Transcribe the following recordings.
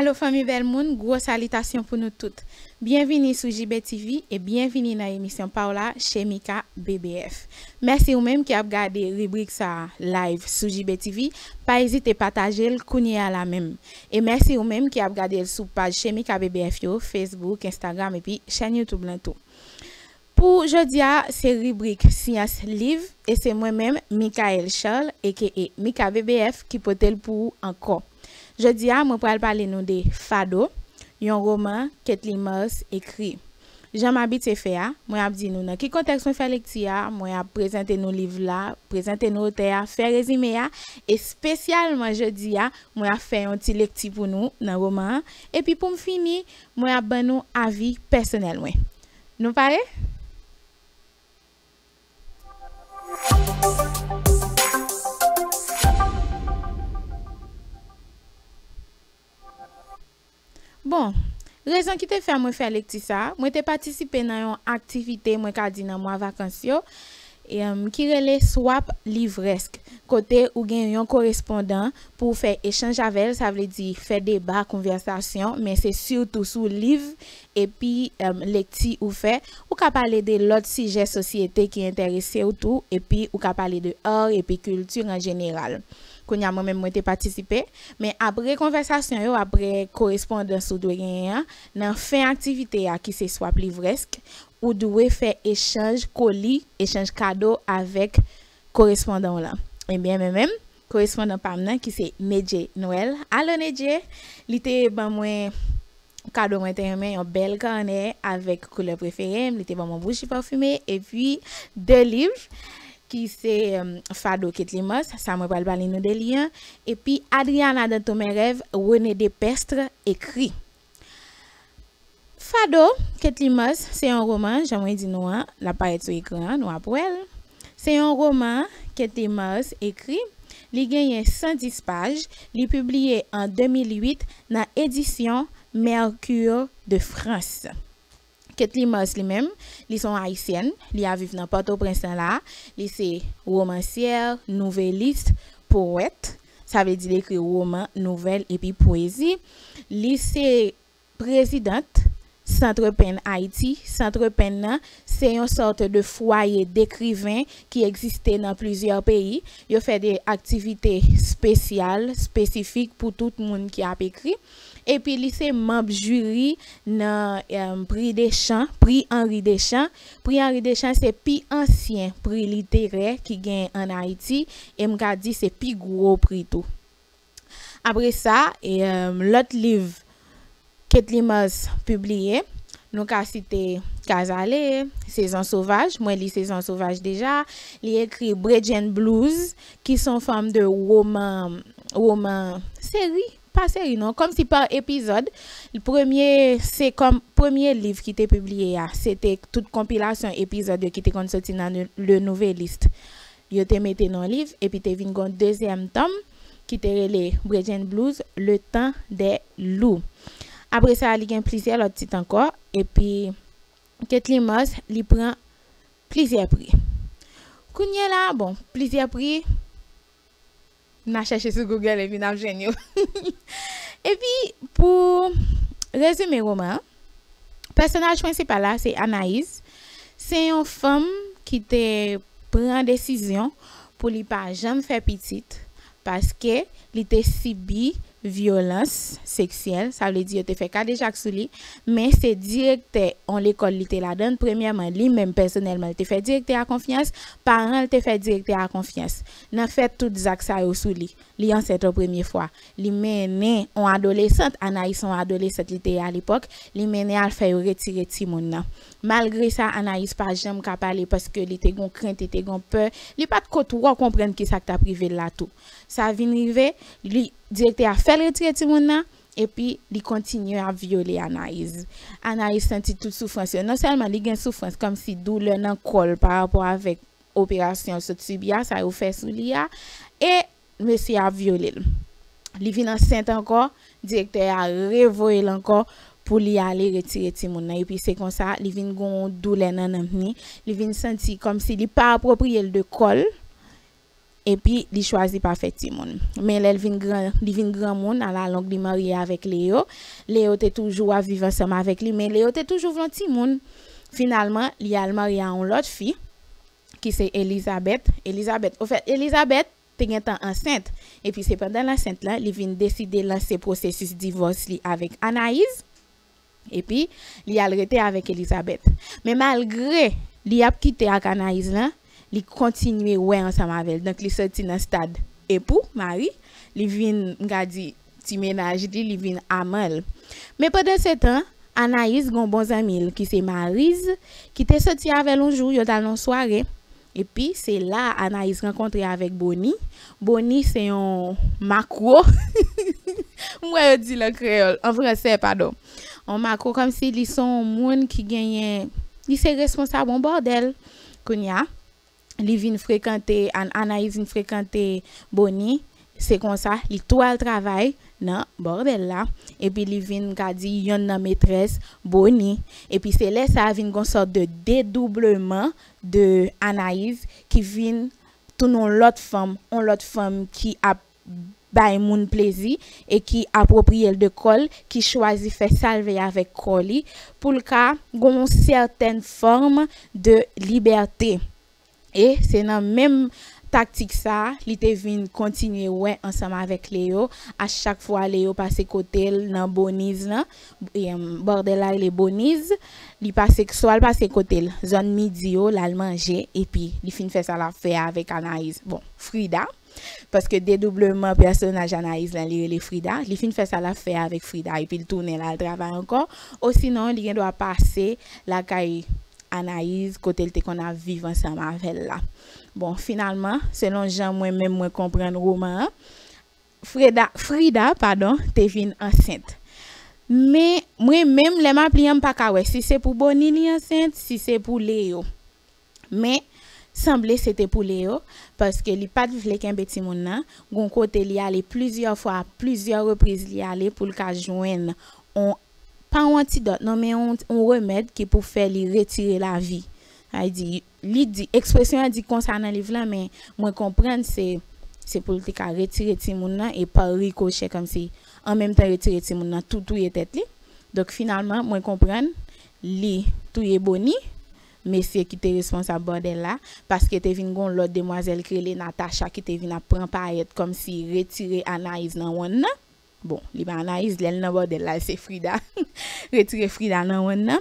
Allô famille Belmoun, grosse salutation pour nous toutes. Bienvenue sur JB TV et bienvenue dans l'émission Paola chez Mika BBF. Merci ou même qui a regardé rubrique ça live sur JB TV. Pas hésiter à partager le kounye à la même. Et merci ou même qui a regardé sur page chez Mika BBF yo, Facebook, Instagram et puis chaîne YouTube tout. Pour aujourd'hui, c'est rubrique Science Livre et c'est moi-même Michael Charles et Mika BBF qui peut pour encore. Jeudi, je vais parler de Fado, un roman qu'Kathleen Moss écrit. J'aime habiter faire, moi dit nous dans quel contexte on fait lecture, moi présenter nos livres là, présenter nos auteurs, faire résumé et spécialement jeudi moi faire un petit lecture pour nous dans roman et puis pour me finir, moi ben nous avis personnel moi. Nous parlez? Bon, raison qui te fait moi faire lecture ça, moi te participer dans une activité moi ka di dans mois vacances yo et qui relè swap livresque côté ou gen un correspondant pour faire échange avec, ça veut dire faire débat, conversation, mais c'est surtout sur livre et puis lecture ou fait ou ka parler de l'autre sujet société qui intéresse ou tout et puis ou ka parler de art et puis culture en général. Qu'on a moi-même moi participé mais après conversation yo après correspondance ou doit gagner dans fin activité qui c'est swap livresque ou doit faire échange colis échange cadeau avec correspondant là et bien même correspondant pamna qui c'est Nedje Noël. Alors Nedje il était ban moi cadeau moi t'aimé un bel carnet avec couleur préférée, il était ban mon bougie parfumée et puis deux livres qui c'est Fado Kathleen Moss, ça me parle parler nous de liens et puis Adriana dans ton rêve René Despestre écrit. Fado Kathleen Moss, c'est un roman, j'aimerais dire nous la paraît sur écran nous après. C'est un roman Kathleen Moss écrit, il gagne 110 pages, il publié en 2008 dans édition Mercure de France. Kathleen Moss lui-même, ils sont haïtiennes, ils vivent dans Port-au-Prince là, ils c'est romancière, nouvelliste, poète, ça veut dire écrire roman, nouvelle et puis poésie. Ils c'est présidente Centre Pen Haïti. Centre Pen c'est une sorte de foyer d'écrivains qui existait dans plusieurs pays. Ils fait des activités spéciales, spécifiques pour tout le monde qui a écrit. Et puis il c'est membre jury dans prix Deschamps, prix Henri Deschamps. Prix Henri Deschamps c'est plus ancien prix littéraire qui gagne en Haïti et m'ka dit c'est plus gros prix tout. Après ça et l'autre livre Kathleen Moss publié, nous ka cité Casale, Saison sauvage, moi lis Saison sauvage déjà, il écrit Bridget Blues qui sont forme de roman série pas série non comme si par épisode le premier c'est comme premier livre qui était publié c'était toute compilation épisode qui était sorti dans le Nouvelliste yo te mette dans livre et puis te vinn gon deuxième tome qui te relé Bridget Blues le temps des loups. Après ça il y a plusieurs autres titres encore et puis Kathleen Moss il prend plusieurs prix. Kounya là bon plusieurs prix n'a cherché sur Google et puis n'a génial. Et puis pour résumer le roman, le personnage principal là c'est Anaïs. C'est une femme qui te prend décision pour lui pas jamais faire petite parce que il était subi violence sexuelle, ça veut dire te fait cas déjà sous lui, mais c'est directeur en l'école il était là-dedans premièrement lui même personnellement il te fait directeur à confiance, parents il te fait directeur à confiance. N'a fait tout zac ça sous lui. Li en cette première fois, li mené en adolescente, Anaïs en adolescente était à l'époque, li mené à faire retirer Timon nan. Malgré ça Anaïs pas jamais ka parler parce que il était gon crainte, il était gon peur, li pas de trop comprendre qui ça t'a privé là tout. Ça vient arriver, lui directeur a fait retirer Timon nan et puis il continue à violer Anaïs. Anaïs sentit toute souffrance, non seulement il gagne souffrance comme si douleur nan col par rapport avec opération subia ça a fait sous lia et monsieur a violé. Il vient enceinte encore, directeur a révoqué encore pour lui aller retirer Timon et puis c'est comme ça, il vient gon douleur nan ni, il vient sentir comme si il pas approprié de col et puis il choisit pas faire petit monde. Mais elle vient grand monde à la longue il marié avec Léo. Léo était toujours à vivre ensemble avec lui, mais Léo était toujours un petit monde. Finalement, il a marié à une autre fille qui c'est Elisabeth. Au fait, Elisabeth était enceinte et puis c'est pendant l'enceinte là, il vient décider de lancer processus divorce avec Anaïs. Et puis, il a arrêté avec Elisabeth. Mais malgré il a quitté avec Anaïs là, il continue ouais ensemble avec elle. Donc il sorti dans stade époux, mari, il vient gadi ti ménage, il vient amal. Mais pendant ce temps, Anaïs gon bon ami qui c'est Maryse qui était sorti avec un jour, yo dans une soirée. Et puis c'est là Anaïs rencontré avec Bonnie. Bonnie c'est un macro. Moi je dis le créole en français pardon. On macro comme si ils sont monde qui gagne ils c'est responsable bon bordel Kounya. Li vinn fréquenter Anaïs vinn fréquenter Bonnie, c'est comme ça, li tout al travail nan bordel là et puis li vinn ka di yon nan maîtresse Bonnie et puis c'est là ça vinn une sorte de dédoublement de Anaïs qui vinn tout non l'autre femme qui a bay moun plaisir et qui approprie de col qui choisit faire salver avec coli pour le cas gon certaine forme de liberté. Et c'est dans même tactique ça, il te vinn continuer ouais ensemble avec Léo. À chaque fois Léo passe côté dans Bonise là, bordel là les Bonise, il passe soit passe côté zone midi là manger et puis il fin fait ça la faire avec Anaïs. Bon, Frida parce que dédoublement personnage Anaïs là les Frida, il fin fait ça la faire avec Frida et puis il tourne là le travail encore. Ou sinon il doit passer la caille Anaïs côté le qu'on a vivre ensemble avec là. Bon, finalement, selon Jean moi-même moi comprendre roman, Frida pardon, te vinn enceinte. Mais moi-même les m'appli pas ka si c'est pour Bonnie li enceinte, si c'est pour Léo. Mais semblait c'était pour Léo parce que li pas vle qu'un petit moun nan, gon côté li aller plusieurs fois, plusieurs reprises li aller pour le cas joindre on pas un antidote non mais on remède qui pour faire lui retirer la vie. Il dit expression dit concernant livre là mais moi comprendre c'est pour le cas retirer ti moun nan et pas ricochet comme si en même temps retirer ti moun nan tout est tête li. Donc finalement moi comprendre li tout est Bonnie monsieur qui était responsable bordel là parce que te vinn gon l'autre demoiselle qui est Natacha qui te vinn prendre paillette comme si retirer Anaïs dans one. Bon, li ba Anaïs l'el nan bordel là c'est Frida. Retirer Frida nan one nan.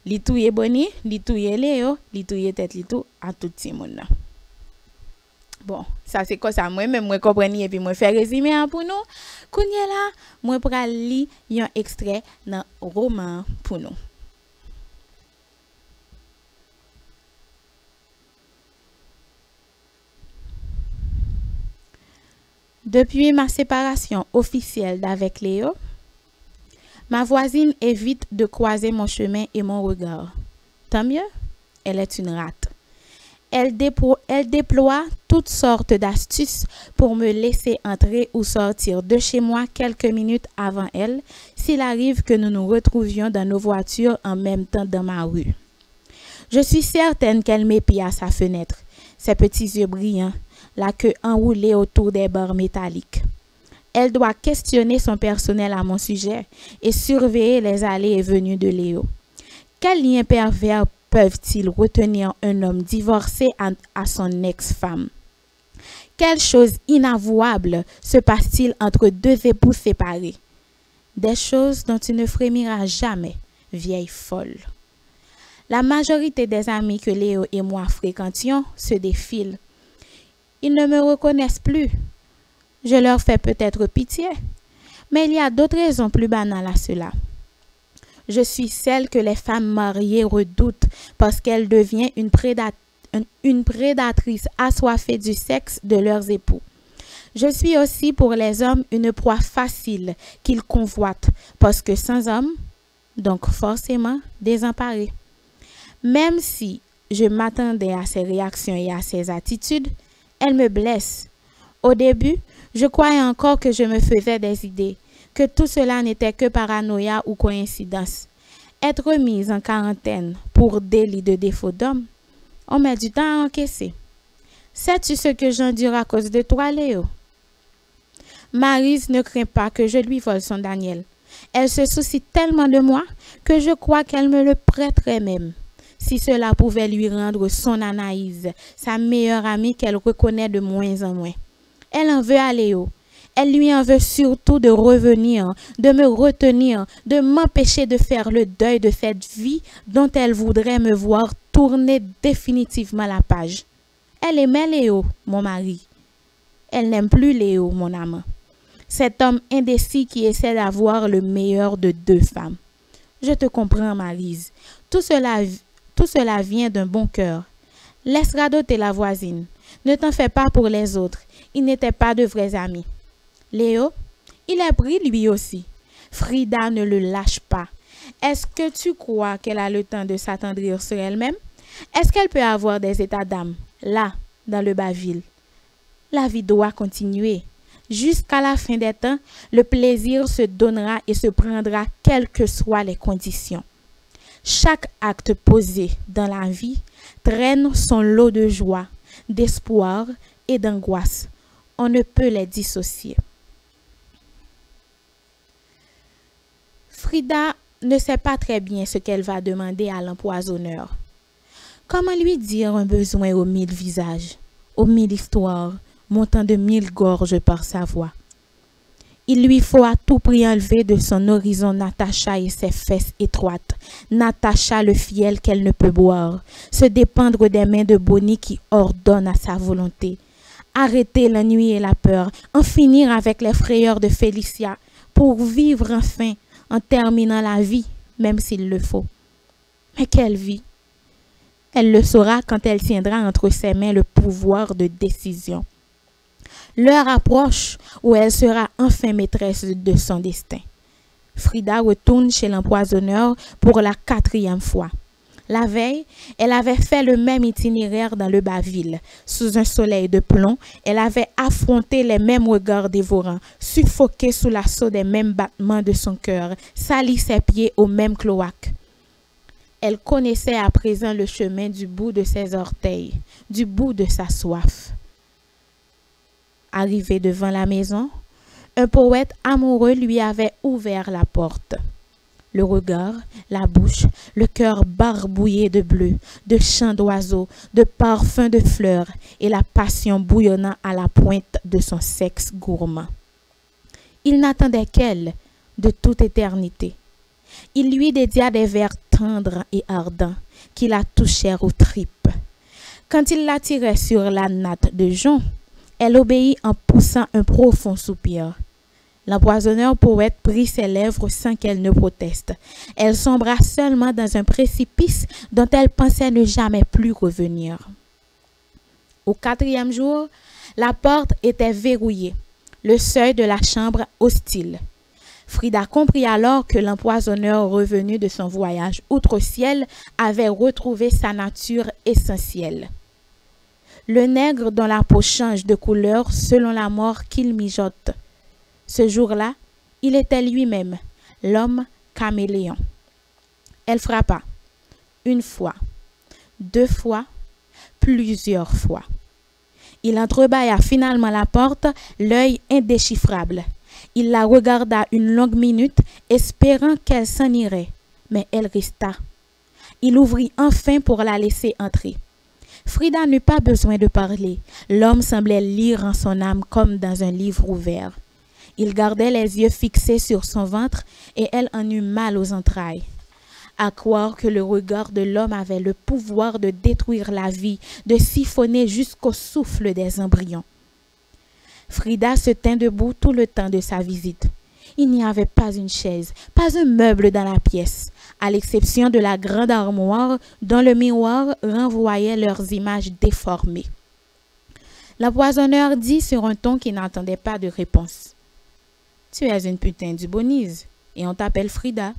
Li touye Bonnie, li touye Léo, li touye tête li tout à tout ti moun nan. Bon, ça c'est quoi ça moi même moi comprendre et puis moi faire résumé pour nous. Kounye là, moi pral li yon extrait dans roman pour nous. Depuis ma séparation officielle d'avec Léo, ma voisine évite de croiser mon chemin et mon regard. Tant mieux, elle est une rate. Elle déploie toutes sortes d'astuces pour me laisser entrer ou sortir de chez moi quelques minutes avant elle, s'il arrive que nous nous retrouvions dans nos voitures en même temps dans ma rue. Je suis certaine qu'elle m'épie à sa fenêtre, ses petits yeux brillants, la queue enroulée autour des barres métalliques. Elle doit questionner son personnel à mon sujet et surveiller les allées et venues de Léo. Quels liens pervers peuvent-ils retenir un homme divorcé à son ex-femme? Quelle chose inavouable se passe-t-il entre deux époux séparés? Des choses dont tu ne frémiras jamais, vieille folle. La majorité des amis que Léo et moi fréquentions se défilent. Ils ne me reconnaissent plus. Je leur fais peut-être pitié, mais il y a d'autres raisons plus banales à cela. Je suis celle que les femmes mariées redoutent parce qu'elle devient une prédatrice assoiffée du sexe de leurs époux. Je suis aussi pour les hommes une proie facile qu'ils convoitent parce que sans homme, donc forcément désemparés. Même si je m'attendais à ses réactions et à ses attitudes, elle me blesse. Au début, je croyais encore que je me faisais des idées, que tout cela n'était que paranoïa ou coïncidence. Être mise en quarantaine pour délit de défaut d'homme, on met du temps à encaisser. Sais-tu ce que j'endure à cause de toi, Léo? Maryse ne craint pas que je lui vole son Daniel. Elle se soucie tellement de moi que je crois qu'elle me le prêterait même. Si cela pouvait lui rendre son Anaïs, sa meilleure amie qu'elle reconnaît de moins en moins. Elle en veut à Léo. Elle lui en veut surtout de revenir, de me retenir, de m'empêcher de faire le deuil de cette vie dont elle voudrait me voir tourner définitivement la page. Elle aimait Léo, mon mari. Elle n'aime plus Léo, mon amant. Cet homme indécis qui essaie d'avoir le meilleur de deux femmes. Je te comprends, Maryse. Tout cela vient d'un bon cœur. Laisse radoter la voisine. Ne t'en fais pas pour les autres. Ils n'étaient pas de vrais amis. Léo, il est pris lui aussi. Frida ne le lâche pas. Est-ce que tu crois qu'elle a le temps de s'attendrir sur elle-même? Est-ce qu'elle peut avoir des états d'âme, là, dans le bas-ville? La vie doit continuer. Jusqu'à la fin des temps, le plaisir se donnera et se prendra quelles que soient les conditions. Chaque acte posé dans la vie traîne son lot de joie, d'espoir et d'angoisse. On ne peut les dissocier. Frida ne sait pas très bien ce qu'elle va demander à l'empoisonneur. Comment lui dire un besoin aux 1000 visages, aux 1000 histoires, montant de 1000 gorges par sa voix? Il lui faut à tout prix enlever de son horizon Natacha et ses fesses étroites, Natacha le fiel qu'elle ne peut boire, se dépendre des mains de Bonnie qui ordonnent à sa volonté, arrêter la nuit et la peur, en finir avec les frayeurs de Félicia, pour vivre enfin en terminant la vie, même s'il le faut. Mais quelle vie! Elle le saura quand elle tiendra entre ses mains le pouvoir de décision. L'heure approche où elle sera enfin maîtresse de son destin. Frida retourne chez l'empoisonneur pour la 4e fois. La veille, elle avait fait le même itinéraire dans le bas-ville. Sous un soleil de plomb, elle avait affronté les mêmes regards dévorants, suffoqué sous l'assaut des mêmes battements de son cœur, sali ses pieds au même cloaque. Elle connaissait à présent le chemin du bout de ses orteils, du bout de sa soif. Arrivé devant la maison, un poète amoureux lui avait ouvert la porte. Le regard, la bouche, le cœur barbouillé de bleu, de chants d'oiseaux, de parfums de fleurs et la passion bouillonnant à la pointe de son sexe gourmand. Il n'attendait qu'elle de toute éternité. Il lui dédia des vers tendres et ardents qui la touchèrent aux tripes. Quand il la tirait sur la natte de jonc, elle obéit en poussant un profond soupir. L'empoisonneur poète prit ses lèvres sans qu'elle ne proteste. Elle sombra seulement dans un précipice dont elle pensait ne jamais plus revenir. Au 4e jour, la porte était verrouillée, le seuil de la chambre hostile. Frida comprit alors que l'empoisonneur revenu de son voyage outre-ciel avait retrouvé sa nature essentielle. Le nègre dont la peau change de couleur selon la mort qu'il mijote. Ce jour-là, il était lui-même, l'homme caméléon. Elle frappa, 1 fois, 2 fois, plusieurs fois. Il entrebâilla finalement la porte, l'œil indéchiffrable. Il la regarda une longue minute, espérant qu'elle s'en irait, mais elle resta. Il ouvrit enfin pour la laisser entrer. Frida n'eut pas besoin de parler. L'homme semblait lire en son âme comme dans un livre ouvert. Il gardait les yeux fixés sur son ventre et elle en eut mal aux entrailles. À croire que le regard de l'homme avait le pouvoir de détruire la vie, de siphonner jusqu'au souffle des embryons. Frida se tint debout tout le temps de sa visite. Il n'y avait pas une chaise, pas un meuble dans la pièce, à l'exception de la grande armoire dont le miroir renvoyait leurs images déformées. L'empoisonneur dit sur un ton qui n'entendait pas de réponse. « Tu es une putain du Bonise et on t'appelle Frida.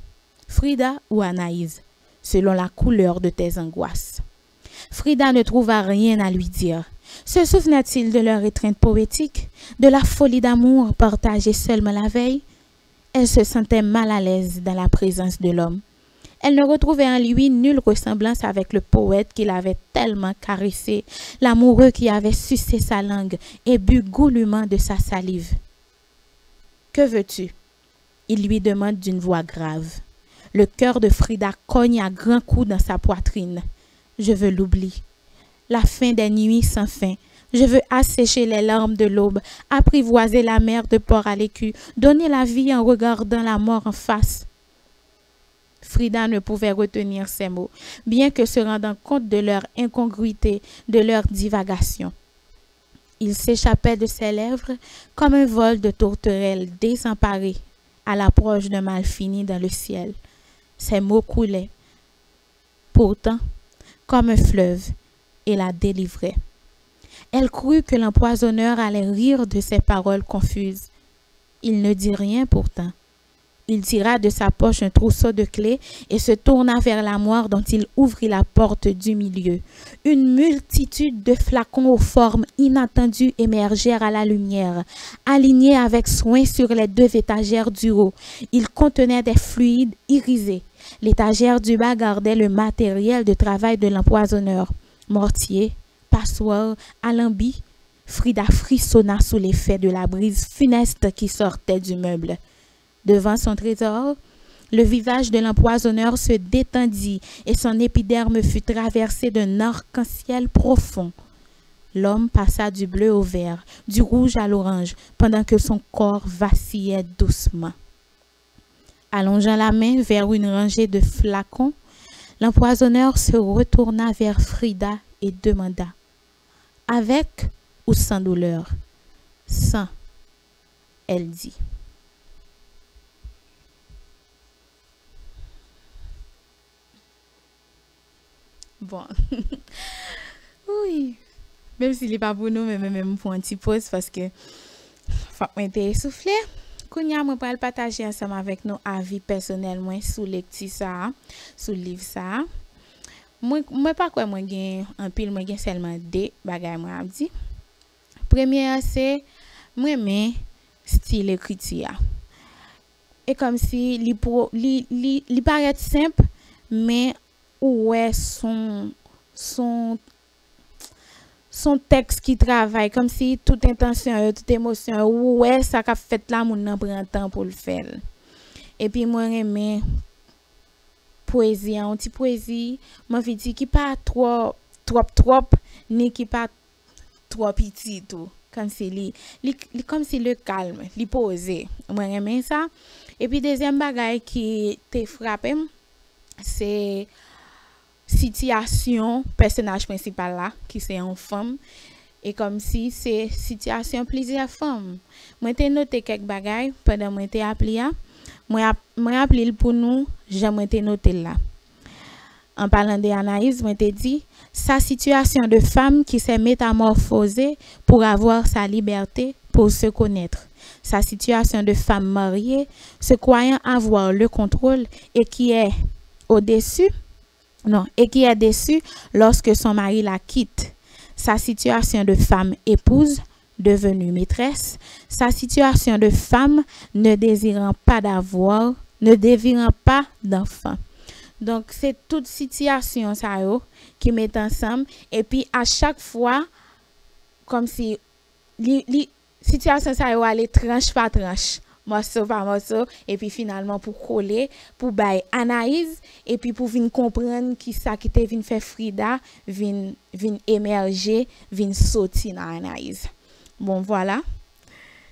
Frida ou Anaïs, selon la couleur de tes angoisses. » Frida ne trouva rien à lui dire. Se souvenait-il de leur étreinte poétique, de la folie d'amour partagée seulement la veille? Elle se sentait mal à l'aise dans la présence de l'homme. Elle ne retrouvait en lui nulle ressemblance avec le poète qui l'avait tellement caressé, l'amoureux qui avait sucé sa langue et bu goulûment de sa salive. « Que veux-tu » il lui demande d'une voix grave. Le cœur de Frida cogne à grands coups dans sa poitrine. « Je veux l'oubli. La fin des nuits sans fin. Je veux assécher les larmes de l'aube, apprivoiser la mer de port à l'écu, donner la vie en regardant la mort en face. » Frida ne pouvait retenir ces mots, bien que se rendant compte de leur incongruité, de leur divagation. Il s'échappait de ses lèvres comme un vol de tourterelle désemparé à l'approche d'un mal fini dans le ciel. Ces mots coulaient, pourtant, comme un fleuve, et la délivraient. Elle crut que l'empoisonneur allait rire de ses paroles confuses. Il ne dit rien pourtant. Il tira de sa poche un trousseau de clés et se tourna vers l'armoire dont il ouvrit la porte du milieu. Une multitude de flacons aux formes inattendues émergèrent à la lumière, alignés avec soin sur les 2 étagères du haut. Ils contenaient des fluides irisés. L'étagère du bas gardait le matériel de travail de l'empoisonneur. Mortier, passoire, alambi. Frida frissonna sous l'effet de la brise funeste qui sortait du meuble. Devant son trésor, le visage de l'empoisonneur se détendit et son épiderme fut traversé d'un arc-en-ciel profond. L'homme passa du bleu au vert, du rouge à l'orange, pendant que son corps vacillait doucement. Allongeant la main vers une rangée de flacons, l'empoisonneur se retourna vers Frida et demanda « Avec ou sans douleur ?»« Sans », elle dit. Bon, oui, même s'il n'est pas pour nous, mais même pour un petit pause parce que faut que m'être essoufflé. Kounya, moi pour partager ensemble avec nous avis personnel moi sous lecture ça, sous livre ça. Moi pas quoi moi gain en pile moi gain seulement 2 bagages moi dit. Première c'est moi aimer style écriture. Et comme si li paraît simple mais ouais son texte qui travaille comme si toute intention toute émotion ouais ça qu'a fait là moun prend temps pour le faire. Et puis moi aimer poésie un petit poésie moi veut dire qui pas trop ni qui pas trop petit tout comme si comme si le calme li posé moi aimer ça. Et puis deuxième bagaille qui te frappé c'est situation personnage principal là qui c'est une femme et comme si c'est situation plusieurs femmes. Moi t'ai noté quelques bagages pendant moi t'ai appelé moi appelé pour nous j'aimerais t'ai noté là. En parlant d'Anaïs, moi t'ai dit sa situation de femme qui s'est métamorphosée pour avoir sa liberté, pour se connaître. Sa situation de femme mariée, se croyant avoir le contrôle et qui est au-dessus. Non, et qui est déçue lorsque son mari la quitte. Sa situation de femme épouse, devenue maîtresse. Sa situation de femme ne désirant pas d'avoir, ne désirant pas d'enfant. Donc, c'est toute situation ça qui met ensemble. Et puis, à chaque fois, comme si situation ça aller tranche par tranche. Morceau par morceau et puis finalement pour coller pour bailler analyse et puis pour venir comprendre qui ça qui te vient faire Frida vient émerger vient sortir dans analyse. Bon voilà,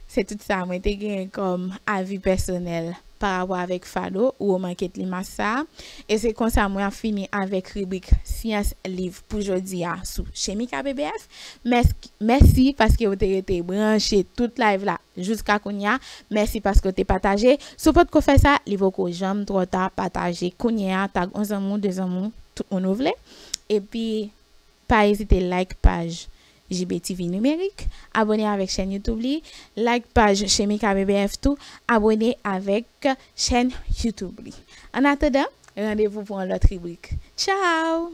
c'est tout ça moi te gain comme avis personnel par rapport avec Fado ou Manquet Limassa et c'est comme ça moi fini avec rubrique science livre pour aujourd'hui sous Chemica BBF. Merci parce que vous avez été branché toute live là jusqu'à Kounia. Merci parce que vous avez partagé. Si vous pouvez faire ça, il faut que j'aime trop tard partager Kounia tag 11 amours 2 amours tout on ouvre et puis pas hésiter like page JBTV numérique, abonné avec chaîne YouTube, like page Chemica BBF tout, abonné avec chaîne YouTube. En attendant, rendez-vous pour l'autre rubrique. Ciao!